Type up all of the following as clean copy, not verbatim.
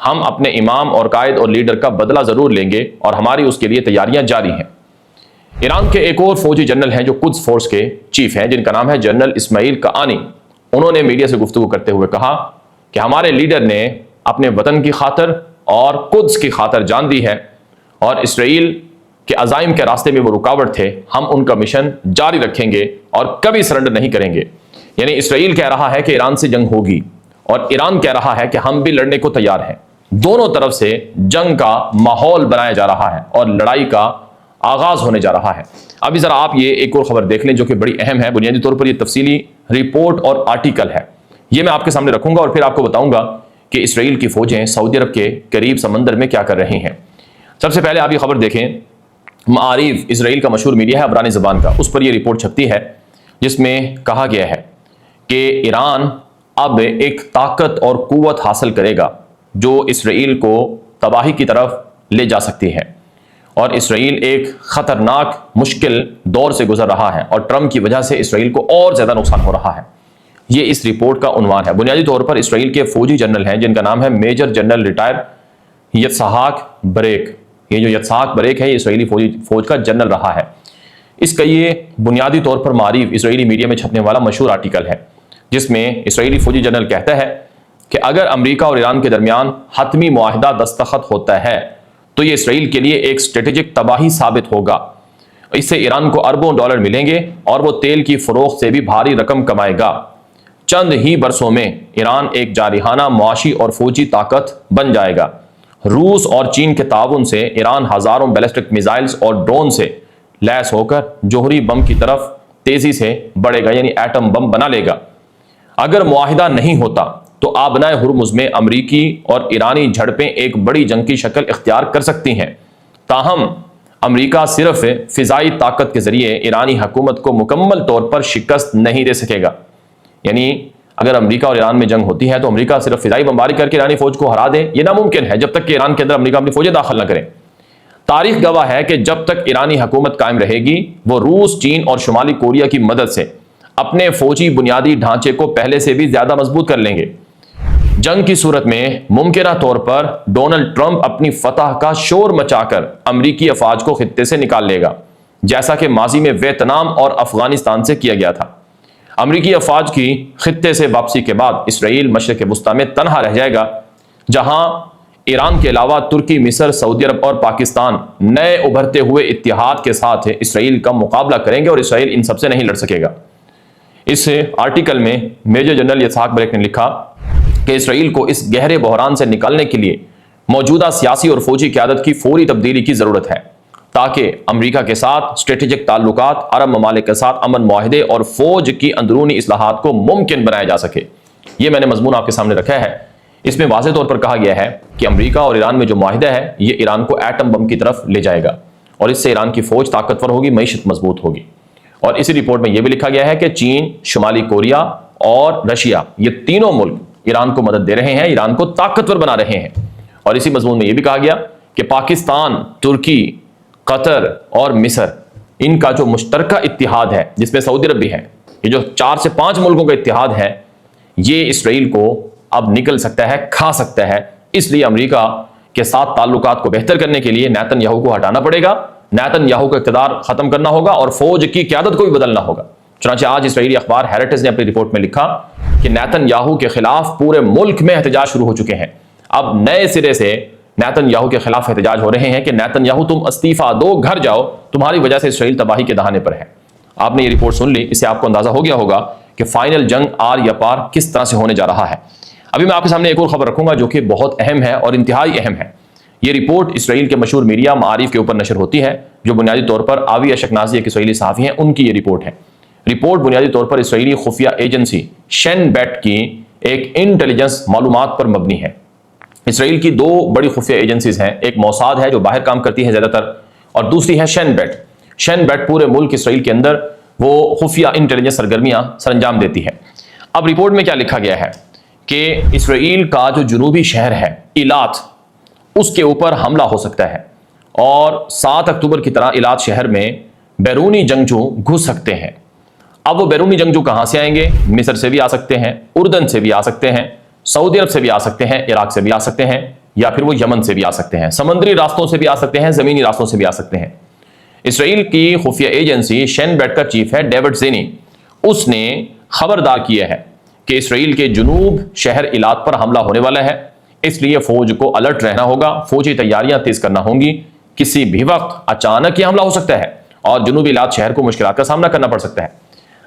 ہم اپنے امام اور قائد اور لیڈر کا بدلہ ضرور لیں گے اور ہماری اس کے لیے تیاریاں جاری ہیں۔ ایران کے ایک اور فوجی جنرل ہیں جو قدس فورس کے چیف ہیں، جن کا نام ہے جنرل اسماعیل کعانی۔ انہوں نے میڈیا سے گفتگو کرتے ہوئے کہا کہ ہمارے لیڈر نے اپنے وطن کی خاطر اور قدس کی خاطر جان دی ہے، اور اسرائیل کے عزائم کے راستے میں وہ رکاوٹ تھے، ہم ان کا مشن جاری رکھیں گے اور کبھی سرنڈر نہیں کریں گے۔ یعنی اسرائیل کہہ رہا ہے کہ ایران سے جنگ ہوگی، اور ایران کہہ رہا ہے کہ ہم بھی لڑنے کو تیار ہیں۔ دونوں طرف سے جنگ کا ماحول بنایا جا رہا ہے اور لڑائی کا آغاز ہونے جا رہا ہے۔ ابھی ذرا آپ یہ ایک اور خبر دیکھ لیں جو کہ بڑی اہم ہے۔ بنیادی طور پر یہ تفصیلی رپورٹ اور آرٹیکل ہے، یہ میں آپ کے سامنے رکھوں گا اور پھر آپ کو بتاؤں گا کہ اسرائیل کی فوجیں سعودی عرب کے قریب سمندر میں کیا کر رہی ہیں۔ سب سے پہلے آپ یہ خبر دیکھیں، معارف اسرائیل کا مشہور میڈیا ہے عبرانی زبان کا، اس پر یہ رپورٹ چھپتی ہے جس میں کہا گیا ہے کہ ایران اب ایک طاقت اور قوت حاصل کرے گا جو اسرائیل کو تباہی کی طرف لے جا سکتی ہے، اور اسرائیل ایک خطرناک مشکل دور سے گزر رہا ہے اور ٹرمپ کی وجہ سے اسرائیل کو اور زیادہ نقصان ہو رہا ہے۔ یہ اس رپورٹ کا عنوان ہے۔ بنیادی طور پر اسرائیل کے فوجی جنرل ہیں جن کا نام ہے میجر جنرل ریٹائر یتسحاق بریک۔ یہ جو یتسحاق بریک ہے یہ اسرائیلی فوج کا جنرل رہا ہے۔ اس کا یہ بنیادی طور پر معروف اسرائیلی میڈیا میں چھپنے والا مشہور آرٹیکل ہے جس میں اسرائیلی فوجی جنرل کہتا ہے کہ اگر امریکہ اور ایران کے درمیان حتمی معاہدہ دستخط ہوتا ہے تو یہ اسرائیل کے لیے ایک اسٹریٹجک تباہی ثابت ہوگا۔ اس سے ایران کو اربوں ڈالر ملیں گے اور وہ تیل کی فروخت سے بھی بھاری رقم کمائے گا۔ چند ہی برسوں میں ایران ایک جارحانہ معاشی اور فوجی طاقت بن جائے گا۔ روس اور چین کے تعاون سے ایران ہزاروں بیلسٹک میزائلز اور ڈرون سے لیس ہو کر جوہری بم کی طرف تیزی سے بڑھے گا، یعنی ایٹم بم بنا لے گا۔ اگر معاہدہ نہیں ہوتا تو آبنائے ہرمز میں امریکی اور ایرانی جھڑپیں ایک بڑی جنگ کی شکل اختیار کر سکتی ہیں۔ تاہم امریکہ صرف فضائی طاقت کے ذریعے ایرانی حکومت کو مکمل طور پر شکست نہیں دے سکے گا۔ یعنی اگر امریکہ اور ایران میں جنگ ہوتی ہے تو امریکہ صرف فضائی بمباری کر کے ایرانی فوج کو ہرا دے، یہ ناممکن ہے جب تک کہ ایران کے اندر امریکہ اپنی فوجیں داخل نہ کرے۔ تاریخ گواہ ہے کہ جب تک ایرانی حکومت قائم رہے گی وہ روس، چین اور شمالی کوریا کی مدد سے اپنے فوجی بنیادی ڈھانچے کو پہلے سے بھی زیادہ مضبوط کر لیں گے۔ جنگ کی صورت میں ممکنہ طور پر ڈونلڈ ٹرمپ اپنی فتح کا شور مچا کر امریکی افواج کو خطے سے نکال لے گا، جیسا کہ ماضی میں ویتنام اور افغانستان سے کیا گیا تھا۔ امریکی افواج کی خطے سے واپسی کے بعد اسرائیل مشرق وسطیٰ میں تنہا رہ جائے گا، جہاں ایران کے علاوہ ترکی، مصر، سعودی عرب اور پاکستان نئے ابھرتے ہوئے اتحاد کے ساتھ اسرائیل کا مقابلہ کریں گے اور اسرائیل ان سب سے نہیں لڑ سکے گا۔ اس آرٹیکل میں میجر جنرل یتسحاق بریک نے لکھا کہ اسرائیل کو اس گہرے بحران سے نکالنے کے لیے موجودہ سیاسی اور فوجی قیادت کی فوری تبدیلی کی ضرورت ہے تاکہ امریکہ کے ساتھ اسٹریٹجک تعلقات، عرب ممالک کے ساتھ امن معاہدے اور فوج کی اندرونی اصلاحات کو ممکن بنایا جا سکے۔ یہ میں نے مضمون آپ کے سامنے رکھا ہے۔ اس میں واضح طور پر کہا گیا ہے کہ امریکہ اور ایران میں جو معاہدہ ہے یہ ایران کو ایٹم بم کی طرف لے جائے گا اور اس سے ایران کی فوج طاقتور ہوگی، معیشت مضبوط ہوگی۔ اور اسی رپورٹ میں یہ بھی لکھا گیا ہے کہ چین، شمالی کوریا اور رشیا یہ تینوں ملک ایران کو مدد دے رہے ہیں، ایران کو طاقتور بنا رہے ہیں۔ اور اسی مضمون میں یہ بھی کہا گیا کہ پاکستان، ترکی، قطر اور مصر ان کا جو مشترکہ اتحاد ہے جس میں سعودی عرب بھی ہے، یہ جو 4 سے 5 ملکوں کا اتحاد ہے، یہ اسرائیل کو اب نکل سکتا ہے، کھا سکتا ہے۔ اس لیے امریکہ کے ساتھ تعلقات کو بہتر کرنے کے لیے نیتن یاہو کو ہٹانا پڑے گا، نیتن یاہو کا اقتدار ختم کرنا ہوگا اور فوج کی قیادت کو بھی بدلنا ہوگا۔ چنانچہ آج اسرائیلی اخبار ہیریٹز نے اپنی رپورٹ میں لکھا کہ نیتن یاہو کے خلاف پورے ملک میں احتجاج شروع ہو چکے ہیں۔ اب نئے سرے سے نیتن یاہو کے خلاف احتجاج ہو رہے ہیں کہ نیتن یاہو تم استعفیٰ دو، گھر جاؤ، تمہاری وجہ سے اسرائیل تباہی کے دہانے پر ہے۔ آپ نے یہ رپورٹ سن لی، اس سے آپ کو اندازہ ہو گیا ہوگا کہ فائنل جنگ آر یا پار کس طرح سے ہونے جا رہا ہے۔ ابھی میں آپ کے سامنے ایک اور خبر رکھوں گا جو کہ بہت اہم ہے اور انتہائی اہم ہے۔ یہ رپورٹ اسرائیل کے مشہور میڈیا معارف کے اوپر نشر ہوتی ہے جو بنیادی طور پر آوی اشکنازی ایک اسرائیلی صحافی ہیں، ان کی یہ رپورٹ ہے۔ رپورٹ بنیادی طور پر اسرائیلی خفیہ ایجنسی شین بیٹ کی ایک انٹیلیجنس معلومات پر مبنی ہے۔ اسرائیل کی 2 بڑی خفیہ ایجنسیز ہیں، ایک موساد ہے جو باہر کام کرتی ہے زیادہ تر، اور دوسری ہے شین بیٹ۔ شین بیٹ پورے ملک اسرائیل کے اندر وہ خفیہ انٹیلیجنس سرگرمیاں سر انجام دیتی ہے۔ اب رپورٹ میں کیا لکھا گیا ہے کہ اسرائیل کا جو جنوبی شہر ہے ایلات، اس کے اوپر حملہ ہو سکتا ہے اور 7 اکتوبر کی طرح ایلات شہر میں بیرونی جنگجو گھس سکتے ہیں۔ اب وہ بیرونی جنگجو کہاں سے آئیں گے؟ مصر سے بھی آ سکتے ہیں، اردن سے بھی آ سکتے ہیں، سعودی عرب سے بھی آ سکتے ہیں، عراق سے بھی آ سکتے ہیں، یا پھر وہ یمن سے بھی آ سکتے ہیں، سمندری راستوں سے بھی آ سکتے ہیں، زمینی راستوں سے بھی آ سکتے ہیں۔ اسرائیل کی خفیہ ایجنسی شین بیٹ کا چیف ہے ڈیوڈ زینی، اس نے خبردار کیا ہے کہ اسرائیل کے جنوب شہر ایلات پر حملہ ہونے والا ہے، اس لیے فوج کو الرٹ رہنا ہوگا، فوجی تیاریاں تیز کرنا ہوں گی، کسی بھی وقت اچانک یہ حملہ ہو سکتا ہے اور جنوبی ایلات شہر کو مشکلات کا سامنا کرنا پڑ سکتا ہے۔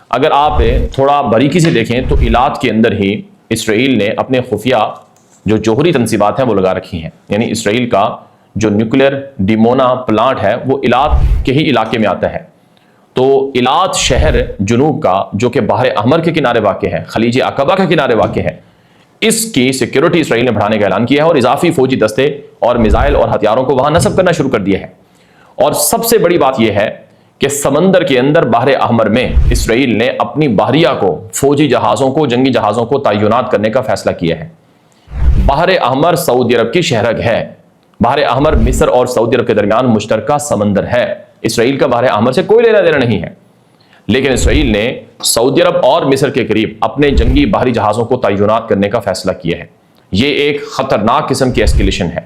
اگر آپ تھوڑا باریکی سے دیکھیں تو ایلات کے اندر ہی اسرائیل نے اپنے خفیہ جو جوہری تنصیبات ہیں وہ لگا رکھی ہیں، یعنی اسرائیل کا جو نیوکلیر ڈیمونا پلانٹ ہے وہ ایلات کے ہی علاقے میں آتا ہے۔ تو ایلات شہر جنوب کا جو کہ بحر احمر کے کنارے واقع ہے، خلیج عقبہ کے کنارے واقع ہے، اس کی سیکیورٹی اسرائیل نے بڑھانے کا اعلان کیا ہے اور اضافی فوجی دستے اور میزائل اور ہتھیاروں کو وہاں نصب کرنا شروع کر دیا ہے۔ اور سب سے بڑی بات یہ ہے کہ سمندر کے اندر بحر احمر میں اسرائیل نے اپنی بحریہ کو، فوجی جہازوں کو، جنگی جہازوں کو تعینات کرنے کا فیصلہ کیا ہے۔ بحر احمر سعودی عرب کی شہرگ ہے، بحر احمر مصر اور سعودی عرب کے درمیان مشترکہ سمندر ہے، اسرائیل کا بحر احمر سے کوئی لینا دینا نہیں ہے، لیکن اسرائیل نے سعودی عرب اور مصر کے قریب اپنے جنگی بحری جہازوں کو تعینات کرنے کا فیصلہ کیا ہے۔ یہ ایک خطرناک قسم کی ایسکیلیشن ہے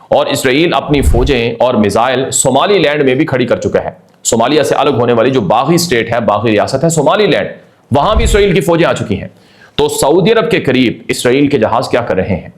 اور اسرائیل اپنی فوجیں اور میزائل صومالی لینڈ میں بھی کھڑی کر چکا ہے۔ صومالیہ سے الگ ہونے والی جو باغی اسٹیٹ ہے، باغی ریاست ہے صومالی لینڈ، وہاں بھی اسرائیل کی فوجیں آ چکی ہیں۔ تو سعودی عرب کے قریب اسرائیل کے جہاز کیا کر رہے ہیں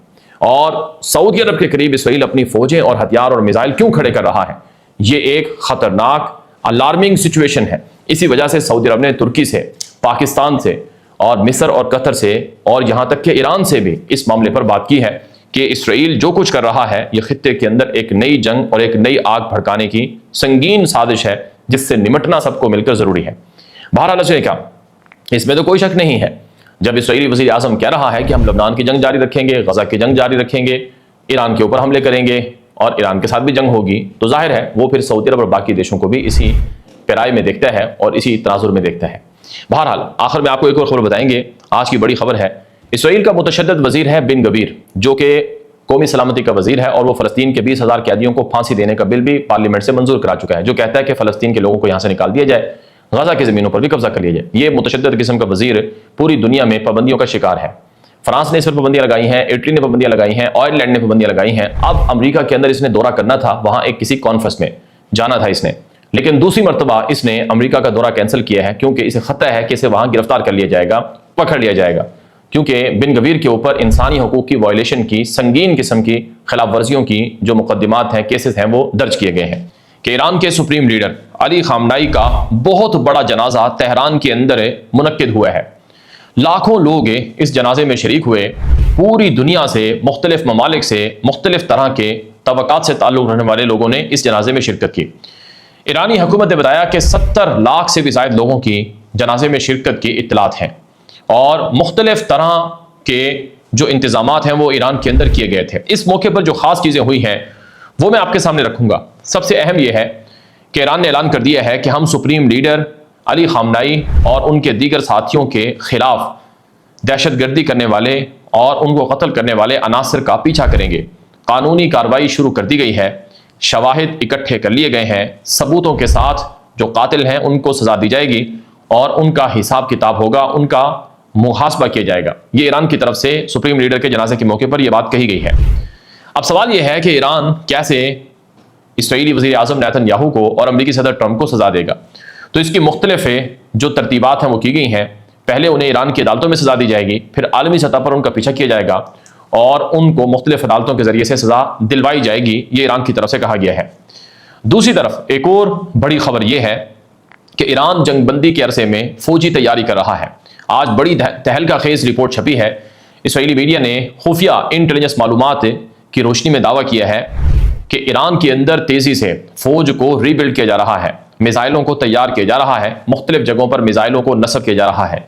اور سعودی عرب کے قریب اسرائیل اپنی فوجیں اور ہتھیار اور میزائل کیوں کھڑے کر رہا ہے؟ یہ ایک خطرناک الارمنگ سچویشن ہے۔ اسی وجہ سے سعودی عرب نے ترکی سے، پاکستان سے اور مصر اور قطر سے اور یہاں تک کہ ایران سے بھی اس معاملے پر بات کی ہے کہ اسرائیل جو کچھ کر رہا ہے یہ خطے کے اندر ایک نئی جنگ اور ایک نئی آگ بھڑکانے کی سنگین سازش ہے جس سے نمٹنا سب کو مل کر ضروری ہے۔ بہرحال اس میں تو کوئی شک نہیں ہے، جب اسرائیلی وزیر اعظم کہہ رہا ہے کہ ہم لبنان کی جنگ جاری رکھیں گے، غزہ کی جنگ جاری رکھیں گے، ایران کے اوپر حملے کریں گے اور ایران کے ساتھ بھی جنگ ہوگی، تو ظاہر ہے وہ پھر سعودی عرب اور باقی دیشوں کو بھی اسی پیرائی میں دیکھتا ہے اور اسی تناظر میں دیکھتا ہے۔ بہرحال آخر میں آپ کو ایک اور خبر بتائیں گے، آج کی بڑی خبر ہے، اسرائیل کا متشدد وزیر ہے بن گویر، جو کہ قومی سلامتی کا وزیر ہے اور وہ فلسطین کے 20,000 قیدیوں کو پھانسی دینے کا بل بھی پارلیمنٹ سے منظور کرا چکا ہے، جو کہتا ہے کہ فلسطین کے لوگوں کو یہاں سے نکال دیا جائے، غزہ کی زمینوں پر بھی قبضہ کر لیا جائے۔ یہ متشدد قسم کا وزیر پوری دنیا میں پابندیوں کا شکار ہے۔ فرانس نے اس پر پابندیاں لگائی ہیں، اٹلی نے پابندیاں لگائی ہیں، آئرلینڈ لینڈ نے پابندیاں لگائی ہیں۔ اب امریکہ کے اندر اس نے دورہ کرنا تھا، وہاں ایک کسی کانفرنس میں جانا تھا اس نے، لیکن دوسری مرتبہ اس نے امریکہ کا دورہ کینسل کیا ہے کیونکہ اسے خطرہ ہے کہ اسے وہاں گرفتار کر لیا جائے گا، پکڑ لیا جائے گا، کیونکہ بن گویر کے اوپر انسانی حقوق کی وائلیشن کی سنگین قسم کی خلاف ورزیوں کی جو مقدمات ہیں، کیسز ہیں، وہ درج کیے گئے ہیں۔ کہ ایران کے سپریم لیڈر علی خامنائی کا بہت بڑا جنازہ تہران کے اندر منعقد ہوا ہے، لاکھوں لوگ اس جنازے میں شریک ہوئے، پوری دنیا سے، مختلف ممالک سے، مختلف طرح کے طبقات سے تعلق رکھنے والے لوگوں نے اس جنازے میں شرکت کی۔ ایرانی حکومت نے بتایا کہ 70 لاکھ سے بھی زائد لوگوں کی جنازے میں شرکت کی اطلاعات ہیں اور مختلف طرح کے جو انتظامات ہیں وہ ایران کے اندر کیے گئے تھے۔ اس موقع پر جو خاص چیزیں ہوئی ہیں وہ میں آپ کے سامنے رکھوں گا۔ سب سے اہم یہ ہے کہ ایران نے اعلان کر دیا ہے کہ ہم سپریم لیڈر علی خامنائی اور ان کے دیگر ساتھیوں کے خلاف دہشت گردی کرنے والے اور ان کو قتل کرنے والے عناصر کا پیچھا کریں گے۔ قانونی کارروائی شروع کر دی گئی ہے، شواہد اکٹھے کر لیے گئے ہیں، ثبوتوں کے ساتھ جو قاتل ہیں ان کو سزا دی جائے گی اور ان کا حساب کتاب ہوگا، ان کا محاسبہ کیا جائے گا۔ یہ ایران کی طرف سے سپریم لیڈر کے جنازے کے موقع پر یہ بات کہی گئی ہے۔ اب سوال یہ ہے کہ ایران کیسے اسرائیلی وزیر اعظم نیتن یاہو کو اور امریکی صدر ٹرمپ کو سزا دے گا؟ تو اس کی مختلف جو ترتیبات ہیں وہ کی گئی ہیں۔ پہلے انہیں ایران کی عدالتوں میں سزا دی جائے گی، پھر عالمی سطح پر ان کا پیچھا کیا جائے گا اور ان کو مختلف عدالتوں کے ذریعے سے سزا دلوائی جائے گی، یہ ایران کی طرف سے کہا گیا ہے۔ دوسری طرف ایک اور بڑی خبر یہ ہے کہ ایران جنگ بندی کے عرصے میں فوجی تیاری کر رہا ہے۔ آج بڑی تہلکہ خیز رپورٹ چھپی ہے، اسرائیلی میڈیا نے خفیہ انٹیلیجنس معلومات کی روشنی میں دعویٰ کیا ہے کہ ایران کے اندر تیزی سے فوج کو ری بلڈ کیا جا رہا ہے، میزائلوں کو تیار کیا جا رہا ہے، مختلف جگہوں پر میزائلوں کو نصب کیا جا رہا ہے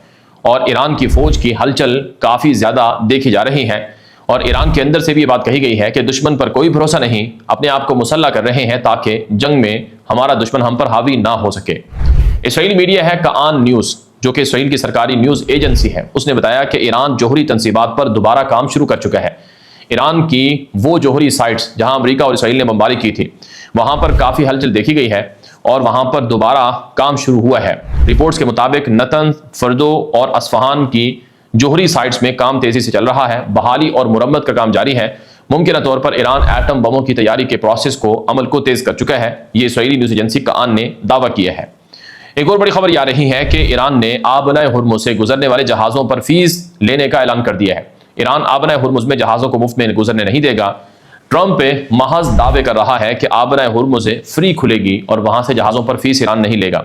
اور ایران کی فوج کی ہلچل کافی زیادہ دیکھی جا رہی ہے۔ اور ایران کے اندر سے بھی یہ بات کہی گئی ہے کہ دشمن پر کوئی بھروسہ نہیں، اپنے آپ کو مسلح کر رہے ہیں تاکہ جنگ میں ہمارا دشمن ہم پر حاوی نہ ہو سکے۔ اسرائیلی میڈیا ہے کان نیوز، جو کہ اسرائیل کی سرکاری نیوز ایجنسی ہے، اس نے بتایا کہ ایران جوہری تنصیبات پر دوبارہ کام شروع کر چکا ہے۔ ایران کی وہ جوہری سائٹس جہاں امریکہ اور اسرائیل نے بمباری کی تھی، وہاں پر کافی ہلچل دیکھی گئی ہے اور وہاں پر دوبارہ کام شروع ہوا ہے۔ رپورٹس کے مطابق نتن، فردو اور اصفہان کی جوہری سائٹس میں کام تیزی سے چل رہا ہے، بحالی اور مرمت کا کام جاری ہے۔ ممکنہ طور پر ایران ایٹم بموں کی تیاری کے پروسیس کو عمل کو تیز کر چکا ہے، یہ اسرائیلی نیوز ایجنسی کان نے دعویٰ کیا ہے۔ ایک اور بڑی خبر یہ آ رہی ہے کہ ایران نے آبنائے ہرمز سے گزرنے والے جہازوں پر فیس لینے کا اعلان کر دیا ہے۔ ایران آبنائے ہرمز میں جہازوں کو مفت میں گزرنے نہیں دے گا۔ ٹرمپ محض دعوے کر رہا ہے کہ آبنائے ہرمز فری کھلے گی اور وہاں سے جہازوں پر فیس ایران نہیں لے گا،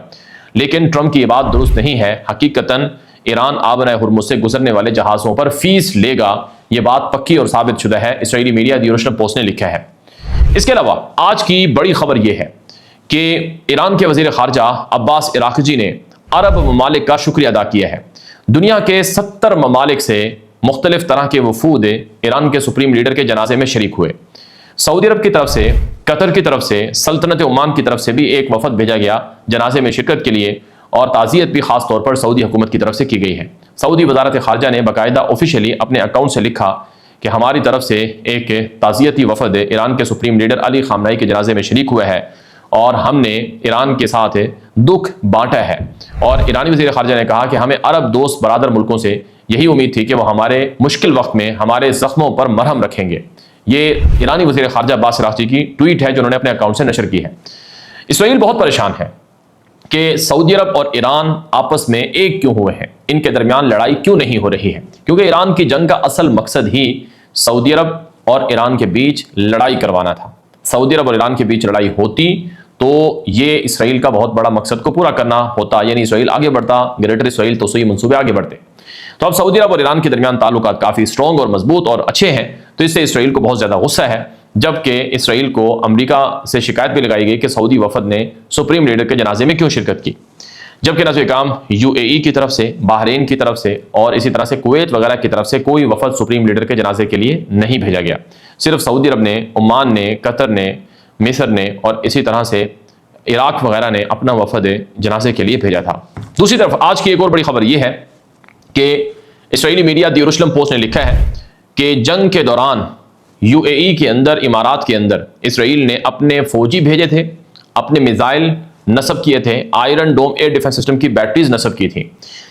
لیکن ٹرمپ کی یہ بات درست نہیں ہے۔ حقیقتاً ایران آبنائے ہرمز سے گزرنے والے جہازوں پر فیس لے گا، یہ بات پکی اور ثابت شدہ ہے، اسرائیلی میڈیا دی یروشلم پوسٹ نے لکھا ہے۔ اس کے علاوہ آج کی بڑی خبر یہ ہے کہ ایران کے وزیر خارجہ عباس عراقچی نے عرب ممالک کا شکریہ ادا کیا ہے۔ دنیا کے 70 ممالک سے مختلف طرح کے وفود ایران کے سپریم لیڈر کے جنازے میں شریک ہوئے۔ سعودی عرب کی طرف سے، قطر کی طرف سے، سلطنت عمان کی طرف سے بھی ایک وفد بھیجا گیا جنازے میں شرکت کے لیے، اور تعزیت بھی خاص طور پر سعودی حکومت کی طرف سے کی گئی ہے۔ سعودی وزارت خارجہ نے باقاعدہ آفیشیلی اپنے اکاؤنٹ سے لکھا کہ ہماری طرف سے ایک تعزیتی وفد ایران کے سپریم لیڈر علی خامنہئی کے جنازے میں شریک ہوا ہے اور ہم نے ایران کے ساتھ دکھ بانٹا ہے۔ اور ایرانی وزیر خارجہ نے کہا کہ ہمیں عرب دوست برادر ملکوں سے یہی امید تھی کہ وہ ہمارے مشکل وقت میں ہمارے زخموں پر مرہم رکھیں گے۔ یہ ایرانی وزیر خارجہ عباس عراقچی کی ٹویٹ ہے جو انہوں نے اپنے اکاؤنٹ سے نشر کی ہے۔ اسرائیل بہت پریشان ہے کہ سعودی عرب اور ایران آپس میں ایک کیوں ہوئے ہیں، ان کے درمیان لڑائی کیوں نہیں ہو رہی ہے، کیونکہ ایران کی جنگ کا اصل مقصد ہی سعودی عرب اور ایران کے بیچ لڑائی کروانا تھا۔ سعودی عرب اور ایران کے بیچ لڑائی ہوتی تو یہ اسرائیل کا بہت بڑا مقصد کو پورا کرنا ہوتا، یعنی اسرائیل آگے بڑھتا، گریٹر اسرائیل توسیعی منصوبے آگے بڑھتے۔ تو اب سعودی عرب اور ایران کے درمیان تعلقات کافی اسٹرانگ اور مضبوط اور اچھے ہیں، تو اس سے اسرائیل کو بہت زیادہ غصہ ہے، جبکہ اسرائیل کو امریکہ سے شکایت بھی لگائی گئی کہ سعودی وفد نے سپریم لیڈر کے جنازے میں کیوں شرکت کی، جبکہ نظر کام UAE کی طرف سے، بحرین کی طرف سے اور اسی طرح سے کویت وغیرہ کی طرف سے کوئی وفد سپریم لیڈر کے جنازے کے لیے نہیں بھیجا گیا۔ صرف سعودی عرب نے، عمان نے، قطر نے، مصر نے اور اسی طرح سے عراق وغیرہ نے اپنا وفد جنازے کے لیے بھیجا تھا۔ دوسری طرف آج کی ایک اور بڑی خبر یہ ہے کہ اسرائیلی میڈیا دی یروشلم پوسٹ نے لکھا ہے کہ جنگ کے دوران UAE کے اندر، امارات کے اندر اسرائیل نے اپنے فوجی بھیجے تھے، اپنے میزائل نصب کیے تھے، Iron Dome air defence system کی بیٹریز نصب کی تھیں۔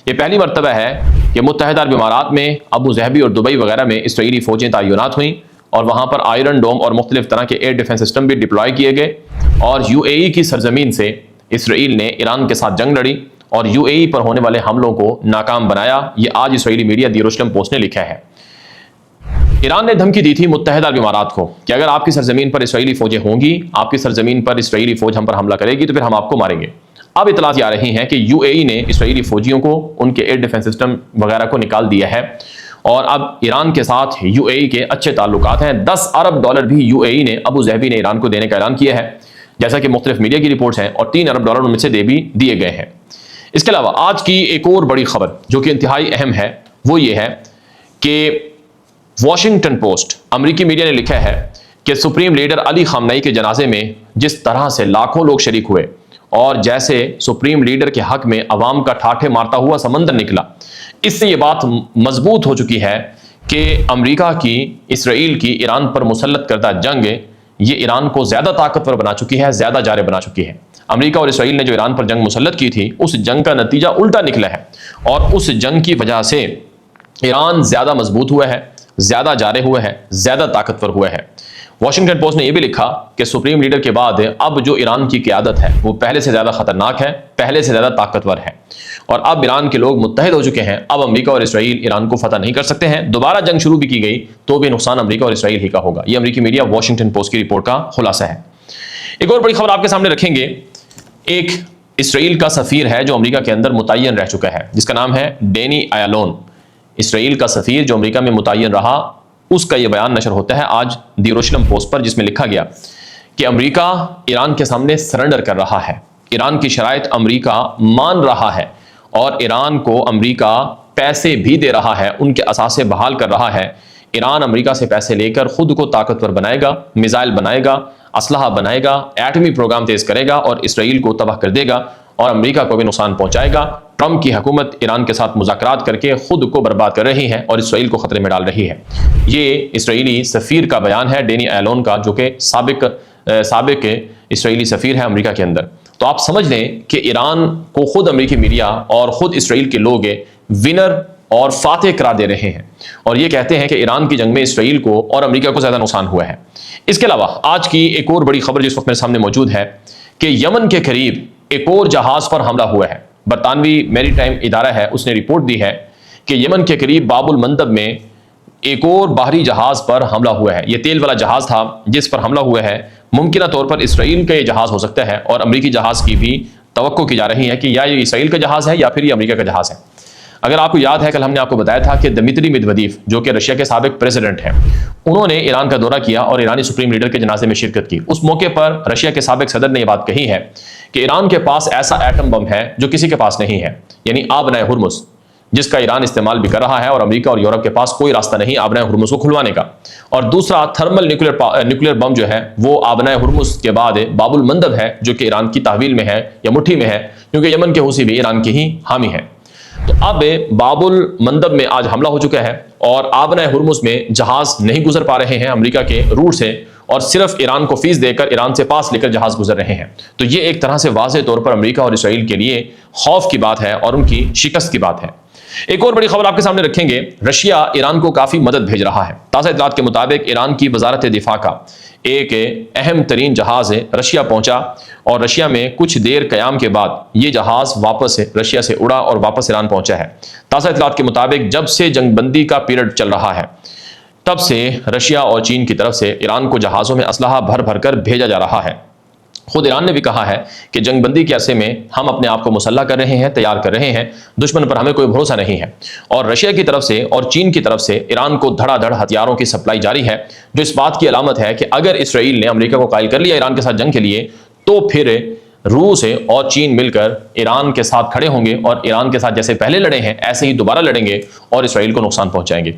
یہ پہلی مرتبہ ہے کہ متحدہ عرب امارات میں، ابو ظہبی اور دبئی وغیرہ میں اسرائیلی فوجیں تعینات ہوئیں اور وہاں پر آئرن ڈوم اور مختلف طرح کے ایئر ڈیفنس سسٹم بھی ڈپلوائے کیے گئے، اور UAE کی سرزمین سے اسرائیل نے ایران کے ساتھ جنگ لڑی اور UAE پر ہونے والے حملوں کو ناکام بنایا۔ یہ آج اسرائیلی میڈیا دی یروشلم پوسٹ نے لکھا ہے۔ ایران نے دھمکی دی تھی متحدہ عرب امارات کو کہ اگر آپ کی سرزمین پر اسرائیلی فوجیں ہوں گی، آپ کی سرزمین پر اسرائیلی فوج ہم پر حملہ کرے گی تو پھر ہم آپ کو ماریں گے۔ اب اطلاعات آ رہی ہیں کہ UAE نے اسرائیلی فوجیوں کو، ان کے ایئر ڈیفنس سسٹم وغیرہ کو نکال دیا ہے، اور اب ایران کے ساتھ UAE کے اچھے تعلقات ہیں۔ $10 ارب بھی UAE نے، ابو ظہبی نے ایران کو دینے کا اعلان کیا ہے، جیسا کہ مختلف میڈیا کی رپورٹس ہیں، اور $3 ارب ان میں سے دے بھی دیے گئے ہیں۔ اس کے علاوہ آج کی ایک اور بڑی خبر جو کہ انتہائی اہم ہے وہ یہ ہے کہ واشنگٹن پوسٹ، امریکی میڈیا نے لکھا ہے کہ سپریم لیڈر علی خامنہئی کے جنازے میں جس طرح سے لاکھوں لوگ شریک ہوئے اور جیسے سپریم لیڈر کے حق میں عوام کا ٹھاٹھے مارتا ہوا سمندر نکلا، اس سے یہ بات مضبوط ہو چکی ہے کہ امریکہ کی، اسرائیل کی ایران پر مسلط کردہ جنگ یہ ایران کو زیادہ طاقتور بنا چکی ہے، زیادہ جارح بنا چکی ہے۔ امریکہ اور اسرائیل نے جو ایران پر جنگ مسلط کی تھی، اس جنگ کا نتیجہ الٹا نکلا ہے، اور اس جنگ کی وجہ سے ایران زیادہ مضبوط ہوا ہے، زیادہ جارح ہوا ہے، زیادہ طاقتور ہوا ہے۔ واشنگٹن پوسٹ نے یہ بھی لکھا کہ سپریم لیڈر کے بعد اب جو ایران کی قیادت ہے وہ پہلے سے زیادہ خطرناک ہے، پہلے سے زیادہ طاقتور ہے، اور اب ایران کے لوگ متحد ہو چکے ہیں۔ اب امریکہ اور اسرائیل ایران کو فتح نہیں کر سکتے ہیں، دوبارہ جنگ شروع بھی کی گئی تو بھی نقصان امریکہ اور اسرائیل ہی کا ہوگا۔ یہ امریکی میڈیا واشنگٹن پوسٹ کی رپورٹ کا خلاصہ ہے۔ ایک اور بڑی خبر آپ کے سامنے رکھیں گے۔ ایک اسرائیل کا سفیر ہے جو امریکہ کے اندر متعین رہ چکا ہے، جس کا نام ہے ڈینی ایالون۔ اسرائیل کا سفیر جو امریکہ میں متعین رہا، اس کا یہ بیان نشر ہوتا ہے آج دی یروشلم پوسٹ پر، جس میں لکھا گیا کہ امریکہ ایران کے سامنے سرنڈر کر رہا ہے، ایران کی شرائط امریکہ مان رہا ہے، اور ایران کو امریکہ پیسے بھی دے رہا ہے، ان کے اثاثے بحال کر رہا ہے۔ ایران امریکہ سے پیسے لے کر خود کو طاقتور بنائے گا، میزائل بنائے گا، اسلحہ بنائے گا، ایٹمی پروگرام تیز کرے گا اور اسرائیل کو تباہ کر دے گا اور امریکہ کو بھی نقصان پہنچائے گا۔ ٹرمپ کی حکومت ایران کے ساتھ مذاکرات کر کے خود کو برباد کر رہی ہے اور اسرائیل کو خطرے میں ڈال رہی ہے۔ یہ اسرائیلی سفیر کا بیان ہے، ڈینی ایالون کا، جو کہ سابق اسرائیلی سفیر ہے امریکہ کے اندر۔ تو آپ سمجھ لیں کہ ایران کو خود امریکی میڈیا اور خود اسرائیل کے لوگ ونر اور فاتح قرار دے رہے ہیں، اور یہ کہتے ہیں کہ ایران کی جنگ میں اسرائیل کو اور امریکہ کو زیادہ نقصان ہوا ہے۔ اس کے علاوہ آج کی ایک اور بڑی خبر جس وقت میرے سامنے موجود ہے کہ یمن کے قریب ایک اور جہاز پر حملہ ہوا ہے۔ برطانوی میری ٹائم ادارہ ہے، اس نے رپورٹ دی ہے کہ یمن کے قریب باب المندب میں ایک اور باہری جہاز پر حملہ ہوا ہے۔ یہ تیل والا جہاز تھا جس پر حملہ ہوا ہے۔ ممکنہ طور پر اسرائیل کا یہ جہاز ہو سکتا ہے، اور امریکی جہاز کی بھی توقع کی جا رہی ہے کہ یا یہ اسرائیل کا جہاز ہے یا پھر یہ امریکہ کا جہاز ہے۔ اگر آپ کو یاد ہے، کل ہم نے آپ کو بتایا تھا کہ دمیتری میدودیف جو کہ رشیا کے سابق پریزیڈنٹ ہیں، انہوں نے ایران کا دورہ کیا اور ایرانی سپریم لیڈر کے جنازے میں شرکت کی۔ اس موقع پر رشیا کے سابق صدر نے یہ بات کہی ہے کہ ایران کے پاس ایسا ایٹم بم ہے جو کسی کے پاس نہیں ہے، یعنی آبنائے ہرمز، جس کا ایران استعمال بھی کر رہا ہے، اور امریکہ اور یورپ کے پاس کوئی راستہ نہیں آبنائے ہرمز کو کھلوانے کا۔ اور دوسرا تھرمل نیوکلیر بم جو ہے وہ آبنائے ہرمز کے بعد باب المندب ہے، جو کہ ایران کی تحویل میں ہے یا مٹھی میں ہے، کیونکہ یمن کے حوثی بھی ایران کی ہی حامی ہے۔ تو اب باب المندب میں آج حملہ ہو چکا ہے، اور آبنائے ہرمز میں جہاز نہیں گزر پا رہے ہیں امریکہ کے روٹ سے، اور صرف ایران کو فیس دے کر ایران سے پاس لے کر جہاز گزر رہے ہیں۔ تو یہ ایک طرح سے واضح طور پر امریکہ اور اسرائیل کے لیے خوف کی بات ہے اور ان کی شکست کی بات ہے۔ ایک اور بڑی خبر آپ کے سامنے رکھیں گے، رشیا ایران کو کافی مدد بھیج رہا ہے۔ تازہ اطلاعات کے مطابق ایران کی وزارت دفاع کا ایک اہم ترین جہاز رشیا پہنچا، اور رشیا میں کچھ دیر قیام کے بعد یہ جہاز واپس رشیا سے اڑا اور واپس ایران پہنچا ہے۔ تازہ اطلاعات کے مطابق جب سے جنگ بندی کا پیریڈ چل رہا ہے، تب سے رشیا اور چین کی طرف سے ایران کو جہازوں میں اسلحہ بھر بھر کر بھیجا جا رہا ہے۔ خود ایران نے بھی کہا ہے کہ جنگ بندی کے عرصے میں ہم اپنے آپ کو مسلح کر رہے ہیں، تیار کر رہے ہیں، دشمن پر ہمیں کوئی بھروسہ نہیں ہے۔ اور رشیا کی طرف سے اور چین کی طرف سے ایران کو دھڑا دھڑ ہتھیاروں کی سپلائی جاری ہے، جو اس بات کی علامت ہے کہ اگر اسرائیل نے امریکہ کو قائل کر لیا ایران کے ساتھ جنگ کے لیے، تو پھر روس اور چین مل کر ایران کے ساتھ کھڑے ہوں گے، اور ایران کے ساتھ جیسے پہلے لڑے ہیں ایسے ہی دوبارہ لڑیں گے اور اسرائیل کو نقصان پہنچائیں گے۔